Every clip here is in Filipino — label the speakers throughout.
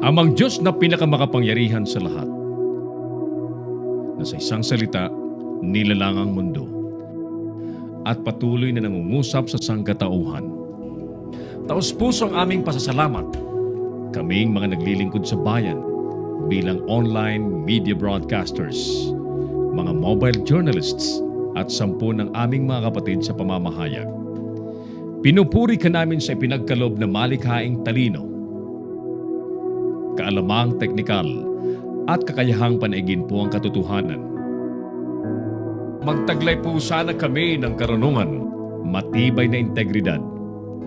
Speaker 1: Amang Diyos na pinakamakapangyarihan sa lahat, na sa isang salita, nilalang ang mundo at patuloy na nangungusap sa sangkatauhan. Taos-pusong aming pasasalamat, kaming mga naglilingkod sa bayan bilang online media broadcasters, mga mobile journalists at 10 ng aming mga kapatid sa pamamahayag. Pinupuri ka namin sa ipinagkaloob na malikhaing talino, kaalamang teknikal at kakayahang panaigin po ang katotohanan. Magtaglay po sana kami ng karunungan, matibay na integridad,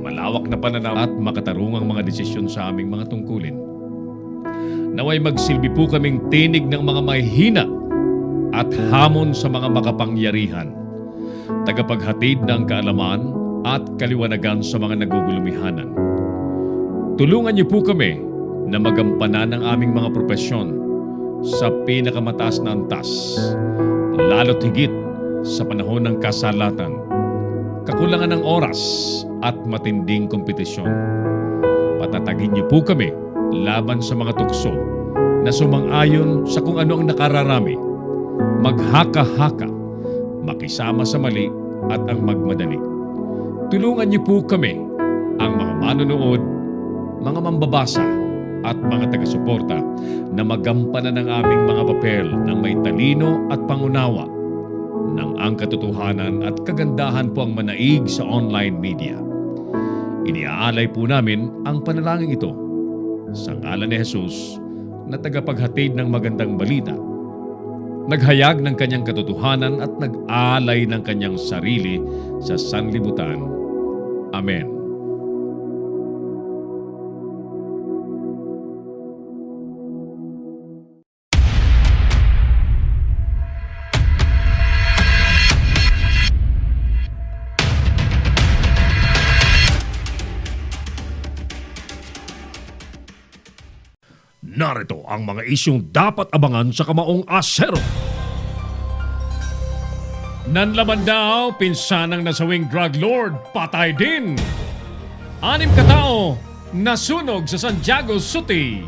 Speaker 1: malawak na pananaw at makatarungang mga desisyon sa aming mga tungkulin. Naway magsilbi po kaming tinig ng mga mahihina at hamon sa mga makapangyarihan, tagapaghatid ng kaalaman at kaliwanagan sa mga nagugulumihanan. Tulungan niyo po kami na magampanan ang aming mga propesyon sa pinakamataas na antas, lalo't higit sa panahon ng kasalatan, kakulangan ng oras at matinding kompetisyon. Patatagin niyo po kami laban sa mga tukso na sumang-ayon sa kung ano ang nakararami, maghaka-haka, makisama sa mali at ang magmadali. Tulungan niyo po kami, ang mga manonood, mga mambabasa at mga taga-suporta na magampanan ng aming mga papel ng may talino at pangunawa ng ang katotohanan at kagandahan po ang manaig sa online media. Iniaalay po namin ang panalangin ito sa ngalan ni Jesus na tagapaghatid ng magandang balita, naghayag ng kanyang katotohanan at nag-alay ng kanyang sarili sa sanlibutan. Amen. Narito ang mga isyong dapat abangan sa Kamaong Asero. Nanlaban daw, pinsanang nasawing drug lord, patay din. 6 katao, nasunog sa Santiago City.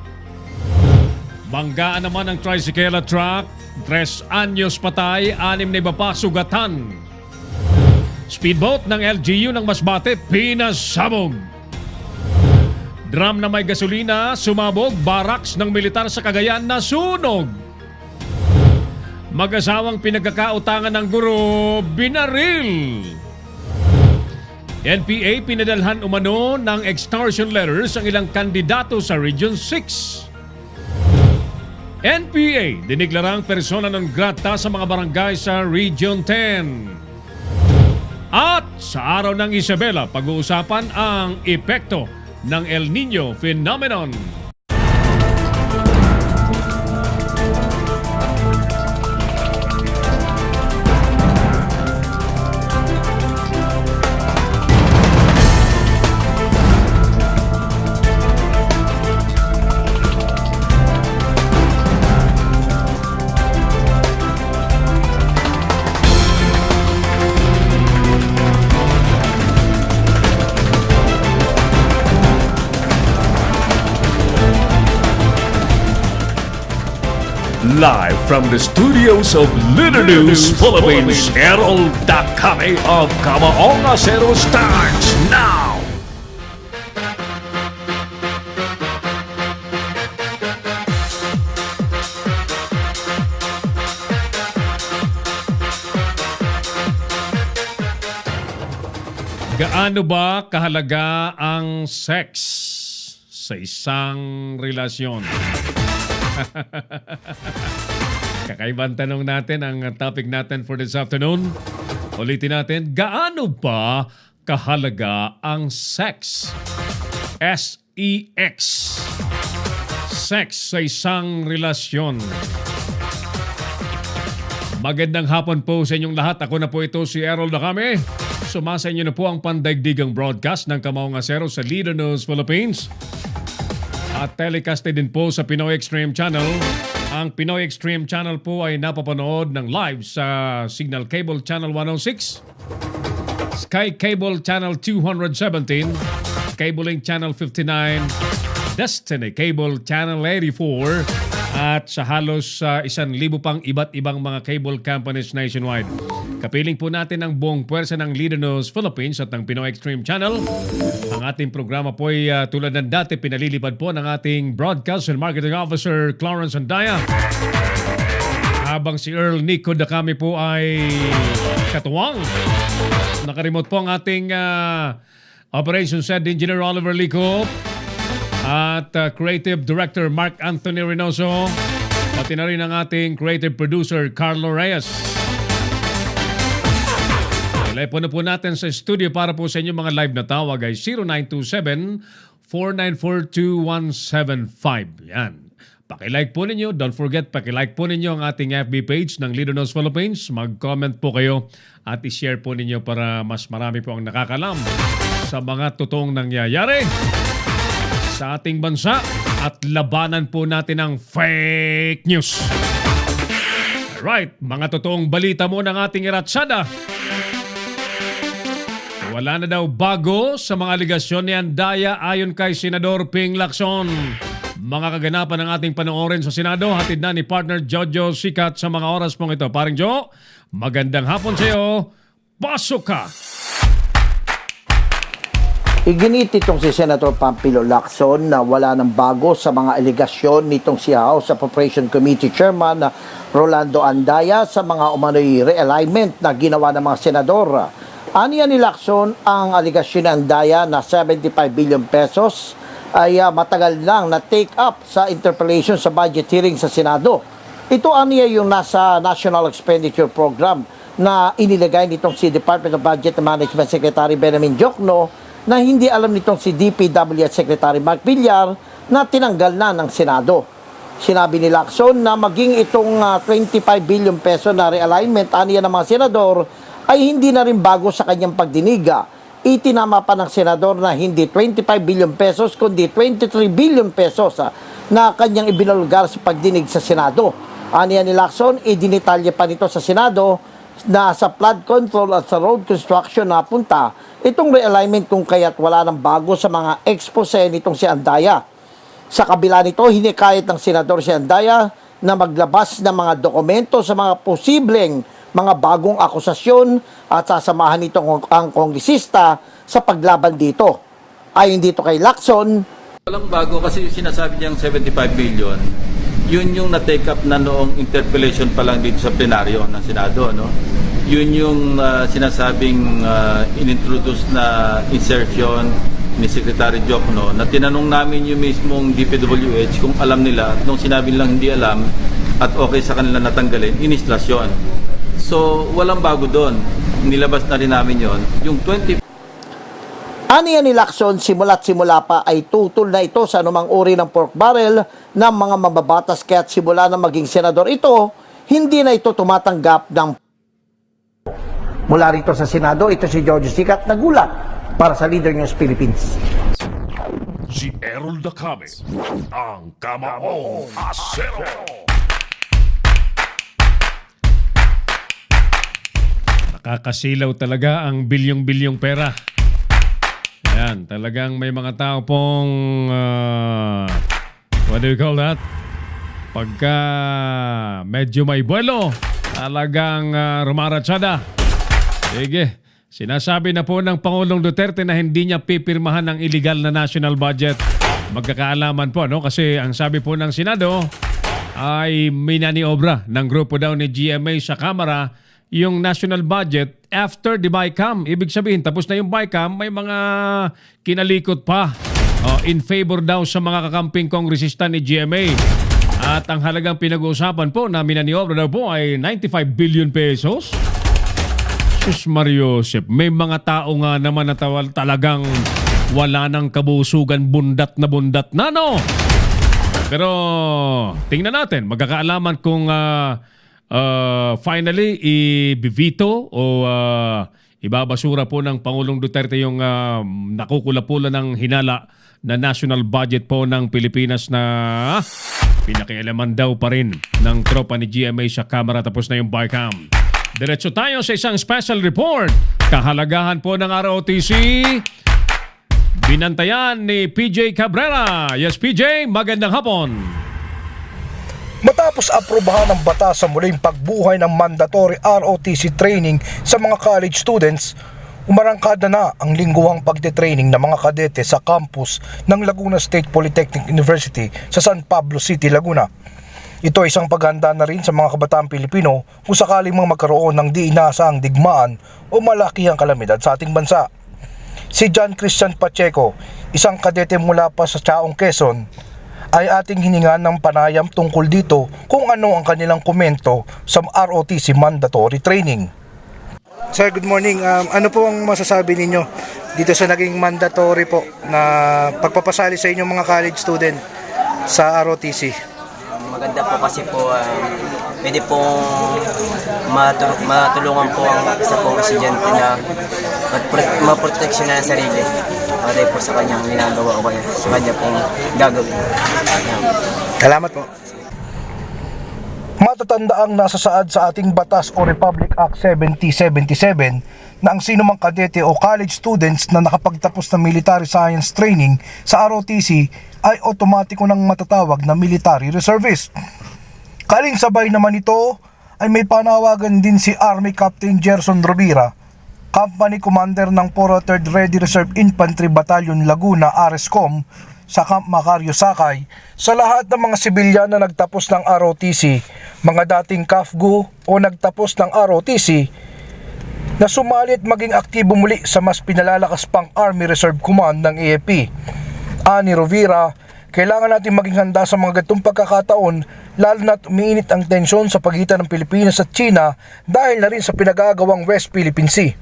Speaker 1: Banggaan naman ang tricycle at truck, 3 anyos patay, 6 na iba pa sugatan. Speedboat ng LGU ng Masbate, pinasabog. Drum na may gasolina, sumabog, barracks ng militar sa Cagayan na sunog. Mag-asawang pinagkakautangan ng guro, binaril. NPA pinadalhan umano ng extortion letters ang ilang kandidato sa Region 6. NPA dineklarang persona non grata sa mga barangay sa Region 10. At sa araw ng Isabela, pag-uusapan ang epekto ng El Niño phenomenon.
Speaker 2: Live from the studios of Leader News Philippines, Herald Dakame of Kamaong Asero starts now!
Speaker 1: Gaano ba kahalaga ang sex sa isang relasyon? Kakaibang tanong natin, ang topic natin for this afternoon. Ulitin natin, gaano ba kahalaga ang sex? S-E-X. Sex sa isang relasyon. Magandang hapon po sa inyong lahat. Ako na po ito si Errol Dakame. Sumasa inyo na po ang pandaigdigang broadcast ng Kamaong Asero sa Leader News Philippines. At telecasted din po sa Pinoy Extreme Channel. Ang Pinoy Extreme Channel po ay napapanood ng live sa Signal Cable Channel 106, Sky Cable Channel 217, Cable Link Channel 59, Destiny Cable Channel 84 at sa halos 1,000 pang iba't ibang mga cable companies nationwide. Kapiling po natin ang buong puwersa ng Leader News Philippines at ng Pinoy Extreme Channel. Ang ating programa po ay tulad ng dati pinalilipad po ng ating Broadcast and Marketing Officer Clarence Andaya. Habang si Earl Nico Dacami po ay katuwang. Nakaremote po ang ating Operations Head Engineer Oliver Lico at Creative Director Mark Anthony Reynoso, pati na rin ang ating Creative Producer Carlo Reyes. Telepono po natin sa studio para po sa inyo mga live na tawag ay 0927-494-2175. Yan. Pakilike po ninyo. Don't forget, pakilike po ninyo ang ating FB page ng Leader News Philippines. Mag-comment po kayo at i-share po ninyo para mas marami po ang nakakalam sa mga totoong nangyayari sa ating bansa at labanan po natin ang fake news. Alright, mga totoong balita mo ng ating iratsada. Wala na daw bago sa mga aligasyon ni Andaya ayon kay Senador Ping Lacson. Mga kaganapan ng ating panoorin sa Senado, hatid na ni partner Jojo Sikat sa mga oras pong ito. Paring Jo, magandang hapon sa iyo. Pasok ka!
Speaker 3: Iginit itong si Senator Pampilo Lacson na wala ng bago sa mga aligasyon nitong si House Appropriation Committee Chairman Rolando Andaya sa mga umano'y realignment na ginawa ng mga senador. Aniya ni Lacson ang aligasyon ng Andaya na 75 billion pesos ay matagal lang na take up sa interpellation sa budget hearing sa Senado. Ito aniya yung nasa National Expenditure Program na inilagay nitong si Department of Budget and Management Secretary Benjamin Diokno na hindi alam nitong si DPWH Secretary Mark Villar na tinanggal na ng Senado. Sinabi ni Lacson na maging itong 25 billion peso na realignment aniya ng mga senador ay hindi na rin bago sa kanyang pagdiniga. Itinama pa ng senador na hindi 25 billion pesos kundi 23 billion pesos na kanyang ibinulgar sa pagdinig sa Senado. Aniya ni Lacson, idinitalye pa nito sa Senado na sa flood control at sa road construction na punta itong realignment kung kaya't wala ng bago sa mga expose nitong si Andaya. Sa kabila nito, hinikayat ng senador si Andaya na maglabas ng mga dokumento sa mga posibleng mga bagong akusasyon at sasamahan nito ang kongresista sa paglaban dito. Ayon dito kay Lacson,
Speaker 4: walang bago kasi yung sinasabi niyang 75 billion, yun yung na-take up na noong interpellation pa lang dito sa plenaryo ng Senado, no? Yun yung sinasabing inintroduce na insertion ni Secretary Diokno na tinanong namin yung mismong DPWH kung alam nila at nung sinabi nilang hindi alam at okay sa kanila natanggalin, inislasyon. So, walang bago doon. Nilabas na rin namin yon. Yung 20...
Speaker 3: Aniya ni Lacson, simula't simula pa ay tutol na ito sa anumang uri ng pork barrel ng mga mababatas kaya't simula na maging senador ito, hindi na ito tumatanggap ng... Mula rito sa Senado, ito si George Sikat, nagulat para sa Leader News Philippines.
Speaker 2: Si Errol Dacami, ang Kamaong Asero.
Speaker 1: Nakakasilaw talaga ang bilyong-bilyong pera. Yan, talagang may mga tao pong, what do you call that? Pagka medyo may buwelo, talagang rumaratsada. Sige, sinasabi na po ng Pangulong Duterte na hindi niya pipirmahan ang illegal na national budget. Magkakaalaman po, no? Kasi ang sabi po ng Senado ay minaniobra ng grupo daw ni GMA sa Kamara yung national budget after the BICAM. Ibig sabihin, tapos na yung BICAM, may mga kinalikot pa in favor daw sa mga kakamping kongresista ni GMA. At ang halagang pinag-uusapan po na minaniobra daw po ay 95 billion pesos. Sus Mario Josep, may mga tao nga naman na talagang wala ng kabusugan, bundat na, no? Pero tingnan natin, magkakaalaman kung finally i-veto o ibabasura po ng Pangulong Duterte yung nakukula-pula ng hinala na national budget po ng Pilipinas na pinakialaman daw pa rin ng tropa ni GMA sa Kamara tapos na yung BICAM. Diretso tayo sa isang special report. Kahalagahan po ng ROTC, Binantayan ni PJ Cabrera. Yes, PJ, magandang hapon.
Speaker 5: Matapos aprubahan ng batas sa muling pagbuhay ng mandatory ROTC training sa mga college students, umarangkada na ang lingguhang pagte-training ng mga kadete sa campus ng Laguna State Polytechnic University sa San Pablo City, Laguna. Ito ay isang paghahanda na rin sa mga kabataang Pilipino kung sakaling magkaroon ng di inaasahang digmaan o malakihang kalamidad sa ating bansa. Si John Christian Pacheco, isang kadete mula pa sa Chaong, Quezon, ay ating hiningan ng panayam tungkol dito kung ano ang kanilang komento sa ROTC mandatory training. Sir, good morning. Ano po ang masasabi ninyo dito sa naging mandatory po na pagpapasali sa inyong mga college student sa ROTC?
Speaker 6: Maganda po kasi po pwede pong matulungan po ang isa pong estudyante na maproteksyon na ang sarili. Para po sa kanyang ginagawa o sa kanya pong gagawin.
Speaker 5: Salamat po. Matatandaang nasasaad sa ating batas o Republic Act 7077 na ang sinumang kadete o college students na nakapagtapos ng military science training sa ROTC ay otomatiko nang matatawag na military reservist. Kaling-sabay naman ito ay may panawagan din si Army Captain Gerson Rovira, Company Commander ng 403rd Ready Reserve Infantry Battalion Laguna, RSCOM, sa Camp Macario, Sakay, sa lahat ng mga sibilyan na nagtapos ng ROTC, mga dating CAFGU o nagtapos ng ROTC, na sumali at maging aktibo muli sa mas pinalalakas pang Army Reserve Command ng AFP. Ani Rovira, kailangan natin maging handa sa mga ganitong pagkakataon, lalo na't umiinit ang tensyon sa pagitan ng Pilipinas at China dahil na rin sa pinagagawang West Philippine Sea.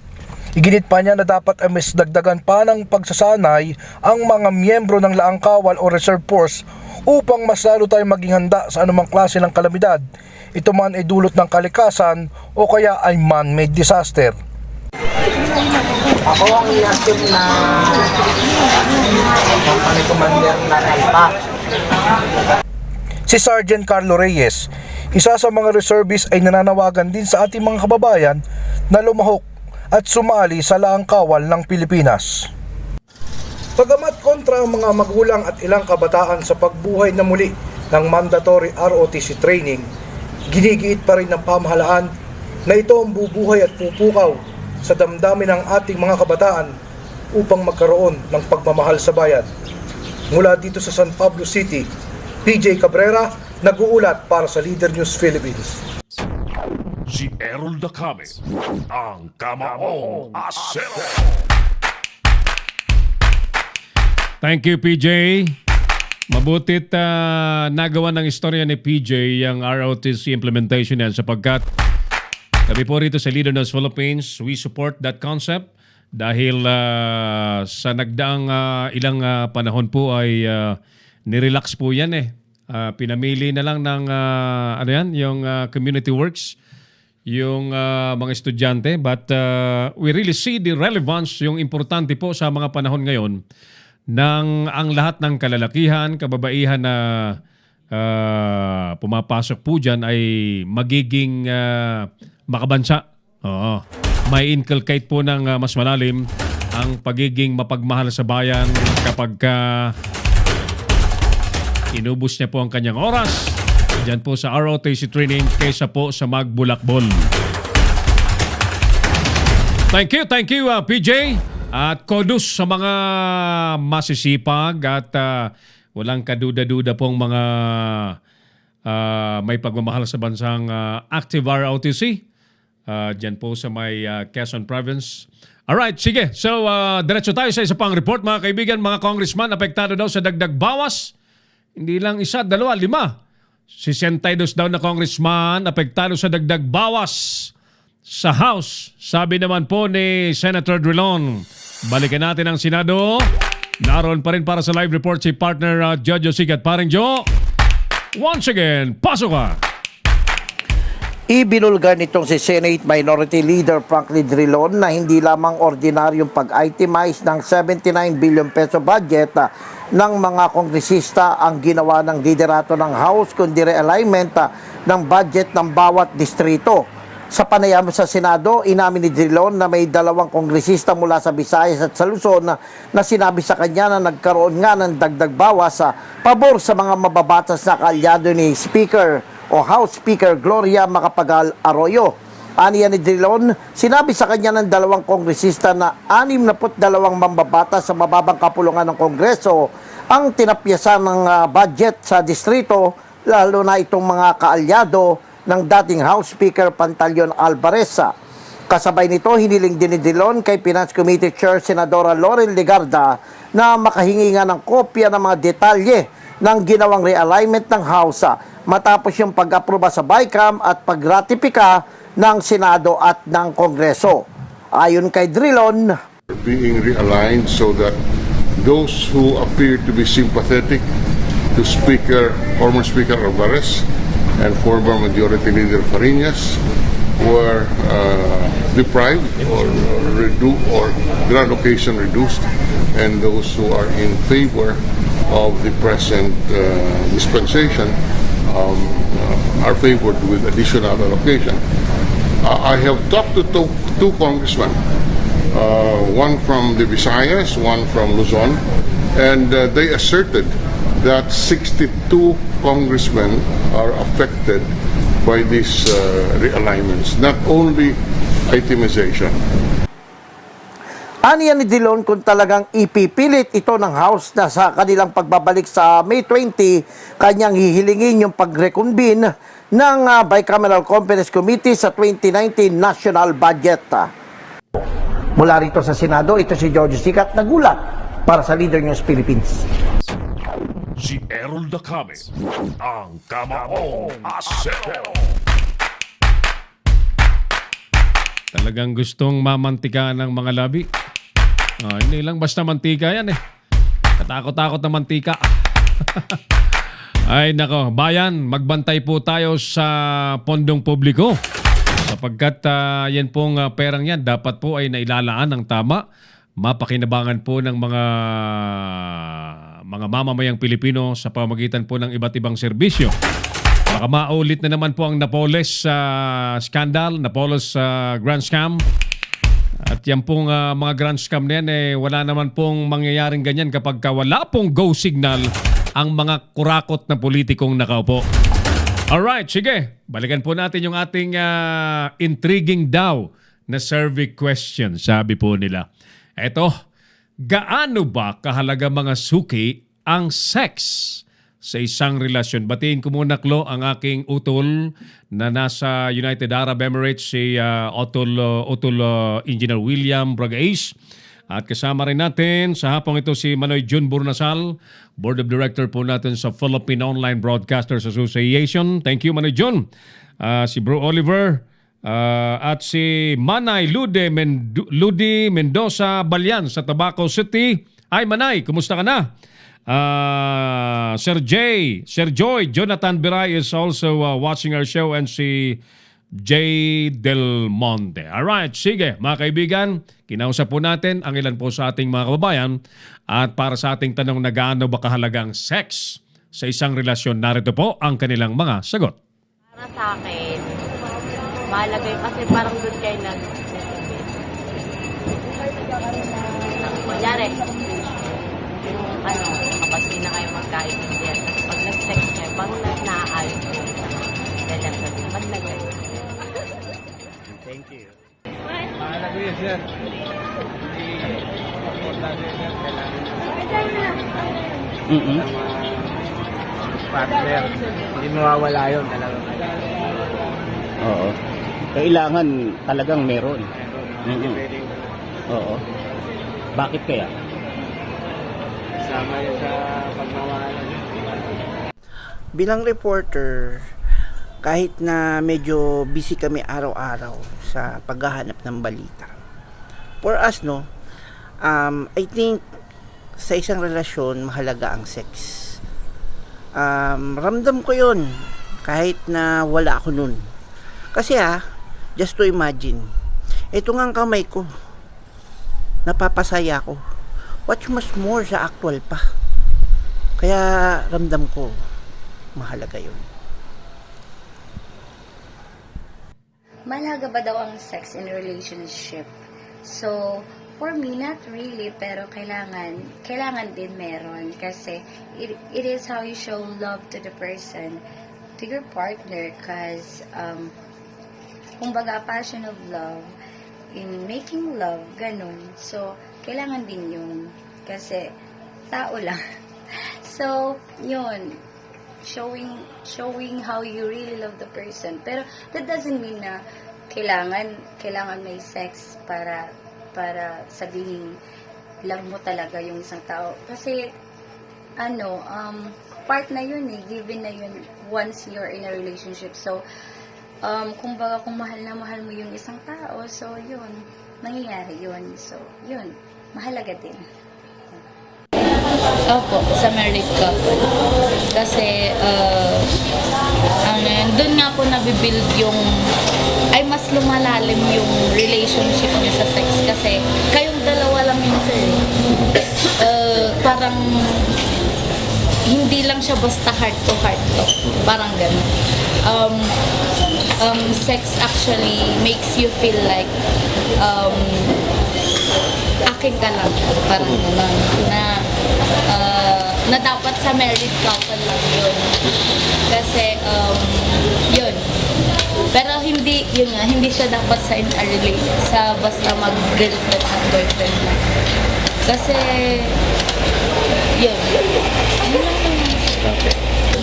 Speaker 5: Iginit pa niya na dapat ay mas dagdagan pa ng pagsasanay ang mga miyembro ng Laang Kawal o Reserve Force upang mas lalo tayong maging handa sa anumang klase ng kalamidad. Ito man ay dulot ng kalikasan o kaya ay man-made disaster.
Speaker 7: Ako ang inassume na Company Commander na Alpa.
Speaker 5: Si Sergeant Carlo Reyes, isa sa mga reservists, ay nananawagan din sa ating mga kababayan na lumahok at sumali sa Laang Kawal ng Pilipinas. Pagamat kontra ang mga magulang at ilang kabataan sa pagbuhay na muli ng mandatory ROTC training, ginigiit pa rin ng pamahalaan na ito ang bubuhay at pupukaw sa damdamin ng ating mga kabataan upang magkaroon ng pagmamahal sa bayan. Mula dito sa San Pablo City, PJ Cabrera, nag-uulat para sa Leader News Philippines.
Speaker 2: Si Errol Dacame, ang Kamaong Asero.
Speaker 1: Thank you, PJ. Mabutit nagawa ng istorya ni PJ yung ROTC implementation yan sapagkat kami po rito sa Leader News Philippines, we support that concept dahil sa nagdaang ilang panahon po ay nirelax po yan eh. Pinamili na lang ng yung community works, yung mga estudyante, but we really see the relevance, yung importante po sa mga panahon ngayon ng ang lahat ng kalalakihan, kababaihan na pumapasok po dyan ay magiging makabansa. Oo. May inculcate po ng mas malalim ang pagiging mapagmahal sa bayan kapag inubos niya po ang kanyang oras dyan po sa ROTC training kaysa po sa magbulakbol. Thank you, PJ. At kudos sa mga masisipag at walang kaduda-duda pong mga may pagmamahal sa bansang active ROTC. Dyan po sa may Quezon Province. Alright, sige. So, diretso tayo sa isa pang report, mga kaibigan. Mga congressman, apektado daw sa dagdag bawas. Hindi lang isa, dalawa, 5. 62 daw na congressman apektado sa dagdag bawas sa House. Sabi naman po ni Senator Drilon. Balikan natin ang Senado. Naroon pa rin para sa live report si partner Jojo Sigat. Paring Jo, once again, pasok ka.
Speaker 3: Ibinulgar nitong si Senate Minority Leader Franklin Drilon na hindi lamang ordinaryong pag-itemize ng 79 billion peso budget ng mga kongresista ang ginawa ng liderato ng House, kundi realignment ng budget ng bawat distrito. Sa panayam sa Senado, inamin ni Drilon na may 2 kongresista mula sa Visayas at sa Luzon na sinabi sa kanya na nagkaroon nga ng dagdag bawas sa pabor sa mga mababatas na kaalyado ni Speaker o House Speaker Gloria Macapagal Arroyo. Aniya ni Drilon, sinabi sa kanya ng 2 kongresista na 62 mambabatas sa mababang kapulungan ng Kongreso ang tinapyasan ng budget sa distrito, lalo na itong mga kaalyado ng dating House Speaker Pantaleon Alvarez. Kasabay nito, hiniling din ni Drilon kay Finance Committee Chair Senadora Loren Legarda na makahingi nga ng kopya ng mga detalye ng ginawang realignment ng House matapos yung pag-aproba sa BICAM at pagratipika ng Senado at ng Kongreso. Ayon kay Drilon,
Speaker 8: being realigned so that those who appear to be sympathetic to former Speaker Alvarez and former Majority Leader Fariñas were deprived or their allocation reduced, and those who are in favor of the present dispensation are favored with additional allocation. I have talked to two congressmen, one from the Visayas, one from Luzon, and they asserted that 62 congressmen are affected by these realignments, not only itemization.
Speaker 3: Aniya ni Drilon kung talagang ipipilit ito ng House na sa kanilang pagbabalik sa May 20, kanyang hihilingin yung pag-reconvene ng Bicameral Conference Committee sa 2019 National Budget. Mula rito sa Senado, ito si George Sicat, nagulat para sa Leader News Philippines.
Speaker 2: Si Errol Dacame, ang Kamaong Asero.
Speaker 1: Talagang gustong mamantika ng mga labi. Hindi lang basta mantika yan eh. Katakot-takot na mantika. Ay nako, bayan, magbantay po tayo sa pondong publiko. Sapagkat yan pong perang yan, dapat po ay nailalaan ng tama. Mapakinabangan po ng mga mamamayang Pilipino sa pamagitan po ng iba't ibang serbisyo. Baka maulit na naman po ang Napoles scandal, Napoles Grand Scam. At yan pong mga Grand Scam na yan, wala naman pong mangyayaring ganyan kapag wala pong go signal ang mga kurakot na politikong nakaupo. Alright, sige. Balikan po natin yung ating intriguing daw na survey question, sabi po nila. Eto, gaano ba kahalaga mga suki ang sex sa isang relasyon? Batiin ko muna, Klo, ang aking utol na nasa United Arab Emirates, si utol Engineer William Bragace. At kasama rin natin sa hapong ito si Manoy Jun Burnasal, Board of Director po natin sa Philippine Online Broadcasters Association. Thank you, Manoy Jun. Si Bro Oliver. At si Manay Ludi Mendoza Balyan sa Tabaco City. Ay Manay, kumusta ka na? Sir Joy, Jonathan Biray is also watching our show, and si J. Del Monte. Alright, sige mga kaibigan, kinausap po natin ang ilan po sa ating mga kababayan, at para sa ating tanong na gaano ba kahalagang sex sa isang relasyon, narito po ang kanilang mga sagot.
Speaker 9: Para sa akin, mahalaga yun kasi parang doon kayo kunyari, yung kapag na kayo magkaintindihan. Kasi pag nag-sex kayo, parang naaayos ko yung relasyon. Pag nag-sex.
Speaker 7: Thank you. Mahalaga yun, sir. Importante yun, sir. Kailangan partner. Hindi mawawala yun talaga.
Speaker 10: Oo. Kailangan talagang meron. Oo. Bakit kaya?
Speaker 7: Sama yun sa pagmamahalan.
Speaker 11: Bilang reporter, kahit na medyo busy kami araw-araw sa paghahanap ng balita, for us, I think sa isang relasyon, mahalaga ang sex. Ramdam ko yun kahit na wala ako nun. Kasi just to imagine, ito nga ang kamay ko, napapasaya ko. What much more sa actual pa. Kaya ramdam ko, mahalaga yun.
Speaker 12: Mahalaga ba daw ang sex in a relationship? So, for me, not really, pero kailangan din meron kasi it is how you show love to the person, to your partner, because kumbaga, passion of love, in making love, ganun. So, kailangan din yun kasi tao lang. So, yun, showing how you really love the person. Pero that doesn't mean na kailangan may sex para sabihin love mo talaga yung isang tao. Kasi part na yun given na yun once you're in a relationship. So, kumbaga kung mahal na mahal mo yung isang tao, so yun, nangyayari yun. So, yun, mahalaga din.
Speaker 13: Opo, sa married couple. Kasi, doon nga po nabibuild mas lumalalim yung relationship niya sa sex. Kasi, kayong dalawa lang yun, sir. Parang, hindi lang siya basta heart to heart to. Parang gano'n. Sex actually makes you feel like, akin ka lang. Parang gano'n. Na dapat sa married couple lang yun. Kasi, yun. Pero hindi siya dapat sa basta mag-girlfriend at boyfriend na. Kasi, yun.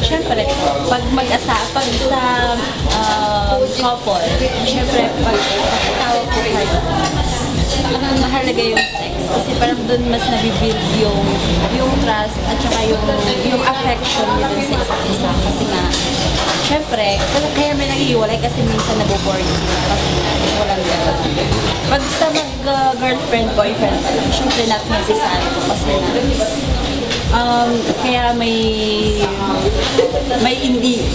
Speaker 13: Siyempre, pag sa couple, siyempre, pag asawa po kayo, mahalaga yung sex. Kasi parang doon mas nabibuild yung trust at saka yung affection nyo dun sa isa't isa. Kasi nga, syempre, kaya may nag-iwalay kasi minsan naboboard sila kasi walang gano'n. Pag sa mag-girlfriend, boyfriend pa lang, syempre not necessary po kasi kaya may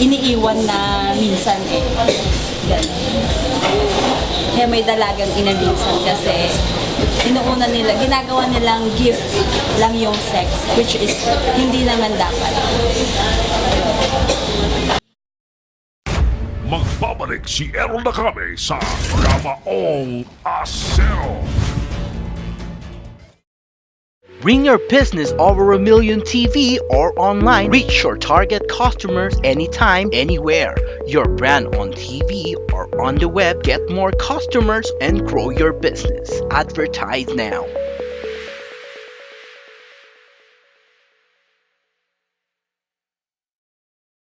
Speaker 13: iniiwan na minsan gano'n. Kaya may dalagang inaminsan kasi inuuna nila, ginagawa nilang gift lang yung sex, which is hindi naman dapat.
Speaker 2: Magbabalik si Errol Nakame sa Kamaong Asero.
Speaker 14: Bring your business over 1 million TV or online. Reach your target customers anytime, anywhere. Your brand on TV or on the web. Get more customers and grow your business. Advertise now.